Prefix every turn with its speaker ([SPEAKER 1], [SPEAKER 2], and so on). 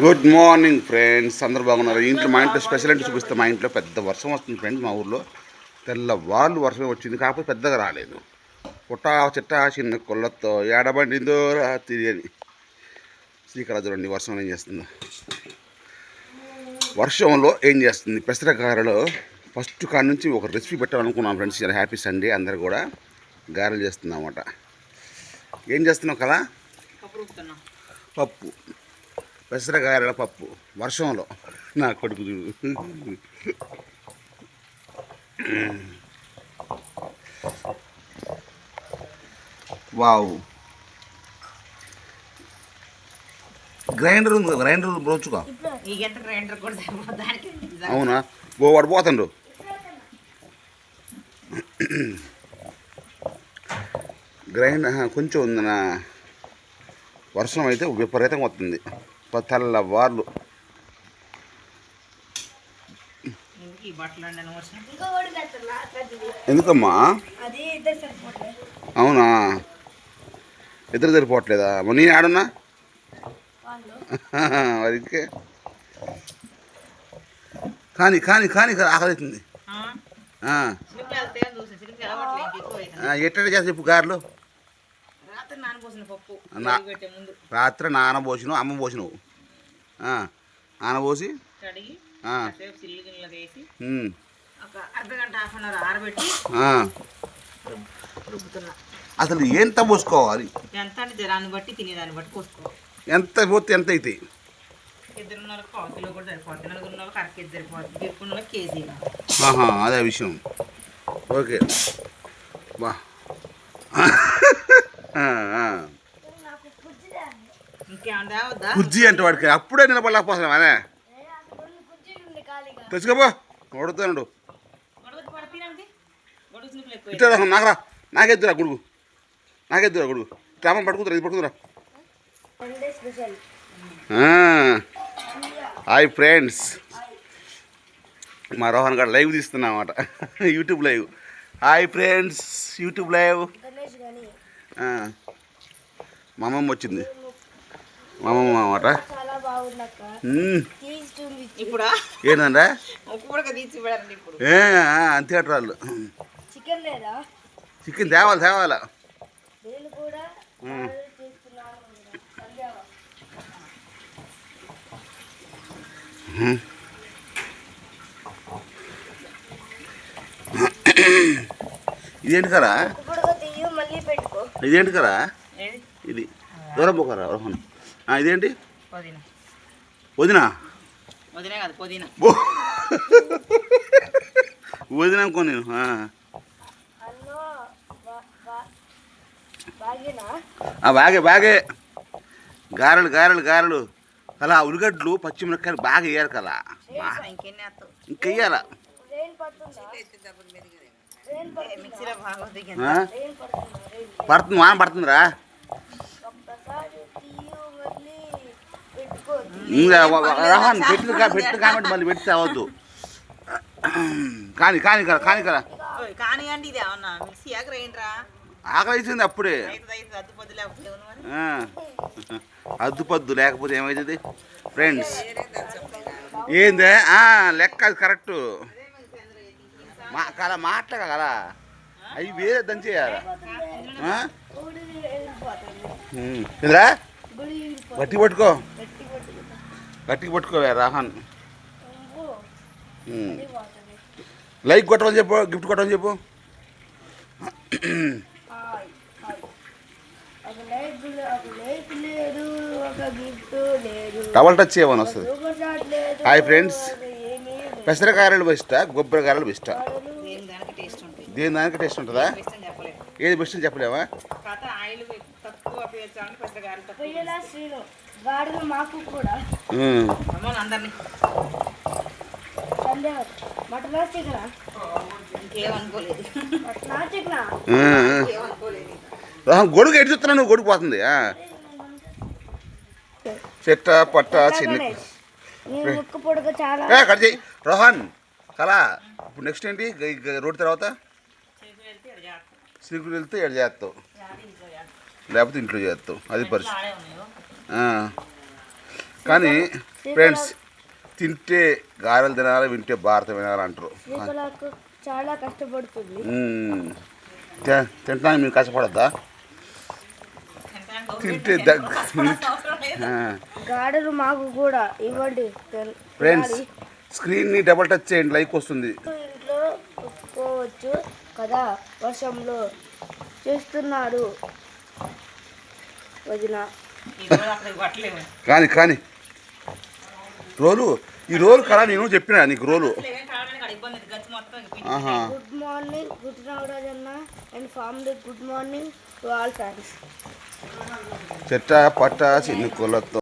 [SPEAKER 1] Good morning friends, అందరూ బాగున్నారు. ఇంట్లో మా ఇంట్లో స్పెషల్ అంటే చూపిస్తే మా ఇంట్లో పెద్ద వర్షం వస్తుంది ఫ్రెండ్స్. మా ఊర్లో తెల్లవాళ్ళు వర్షం వచ్చింది, కాకపోతే పెద్దగా రాలేదు. పుట్ట చిట్ట చిన్న కొల్లతో ఏడబండిందో రాత్రి అని శ్రీకళ చూడండి వర్షం ఏం చేస్తుందో. వర్షంలో ఏం చేస్తుంది పెసరగారెలో ఫస్ట్ కాడ నుంచి ఒక రెసిపీ పెట్టాలనుకున్నాం ఫ్రెండ్స్. చాలా హ్యాపీ సండే, అందరు కూడా గారెలు చేస్తున్నాం అన్నమాట. ఏం చేస్తున్నావు కదా? పప్పు, పెసరగారెల పప్పు వర్షంలో. నా కొడుకు చూడు. వావ్, గ్రైండర్ ఉంది కదా, గ్రైండర్ బ్రోచుగా. అవునా, వాడు పోతాడు. గ్రైండర్ కొంచెం ఉందనా. వర్షం అయితే విపరీతంగా వస్తుంది తెల్లవార్లు. ఎందుకమ్మా? అవునా, ఇద్దరు సరిపోవట్లేదా? నేను ఆడున్నా వారికి. కానీ కానీ కానీ ఆకలిస్తుంది. ఎట్లా చేస్తా చెప్పు గారెలు? రాత్రి నానబోసినావు, అమ్మ పోసినావు. నానబోసి అసలు ఎంత పోసుకోవాలి? ఎంత పోతే ఎంత అవుతాయి? అదే విషయం. ఓకే బా. కుర్జీ అంటే వాడికి అప్పుడే నిలబడలేకపోతున్నాం. అనే తెచ్చుకోబో, కొడుతాడు. ఇట్లా నాకురా, నాకెద్దురా గుడుగు, నాకెద్దురా గుడుగు. అమ్మ పట్టుకుంటారా, ఇది పట్టుకుంటారా. హాయ్ ఫ్రెండ్స్, మా రోహన్ గారు లైవ్ తీస్తున్నా అన్నమాట, YouTube live. Hi friends, YouTube live. మా అమ్మమ్మ వచ్చింది, మా అమ్మమ్మ అన్నమాట. ఏంటంటే అంతే వాళ్ళు చికెన్ తేవాలి తేవాలా. ఇదేంటి కరా? ఇదేంటి కరా? ఇది దూరం పోకరా రోహన్. ఇదేంటి? వదినా? వదినా అనుకో నేను. బాగే బాగే గారెలు గారెలు గారెలు అలా. ఉల్లిగడ్డలు పచ్చిమిరపకాయలు బాగా వేయాలి కదా, ఇంకెయ్యాల. పడుతుంది, వాన పడుతుందిరా. రాహన్ పెట్టిన కామెంట్ మళ్ళీ పెడితే అవద్దు. కానీ కానీ కదా, కానీ కదా. ఆకలి వేసింది అప్పుడే. అద్దుపద్దు లేకపోతే ఏమవుతుంది ఫ్రెండ్స్? ఏందే లెక్క, అది కరెక్టు. కలా మాట్లాడ కదా, అవి వేరే దంచేయాలా. ఇంద్రా గట్టిగా పట్టుకో, గట్టిగా పట్టుకోవే రాహన్. లైక్ కొట్టమని చెప్పు, గిఫ్ట్ కొట్టమని చెప్పు. డబల్ టచ్ చేయమని వస్తుంది. హాయ్ ఫ్రెండ్స్, పెసరకాయలు బెస్టా, కొబ్బరికాయలు బెస్టా? దేని దానికి టేస్ట్ ఉంటుందా? ఏది బెస్ట్ అని చెప్పలేవా? గొడుగు ఎటు చూస్తున్నా నువ్వు? గొడుగు పోతుంది. చెట్ట పట్ట చిన్న కట్ చేయి రోహన్ కలా. ఇప్పుడు నెక్స్ట్ ఏంటి? రోడ్ తర్వాత శ్రీకులు వెళ్తే ఎడ చేస్తావు, లేకపోతే ఇంట్లో చేస్తావు. అది పరిస్థితి. కానీ ఫ్రెండ్స్ తింటే గారెలు తినాలి, వింటే భారతం వినాలి అంటారు.
[SPEAKER 2] శ్రీకళకు చాలా కష్టపడుతుంది.
[SPEAKER 1] తింటానికి మీరు కష్టపడద్దా? తింటే
[SPEAKER 2] గారెలు మాకు కూడా ఇవ్వండి
[SPEAKER 1] ఫ్రెండ్స్. స్క్రీన్ని డబల్ టచ్ చేయండి, లైక్ వస్తుంది.
[SPEAKER 2] ఇంట్లో ఒప్పుకోవచ్చు కదా, వర్షంలో చేస్తున్నారు వదిన.
[SPEAKER 1] కానీ ఈ రోలు కదా నేను చెప్పిన నీకు రోలు.
[SPEAKER 2] గుడ్ మార్నింగ్ గుడ్ నవరాజ్ అన్న and family. Good morning to all friends.
[SPEAKER 1] చెట్ట పట్ట చిన్న కులతో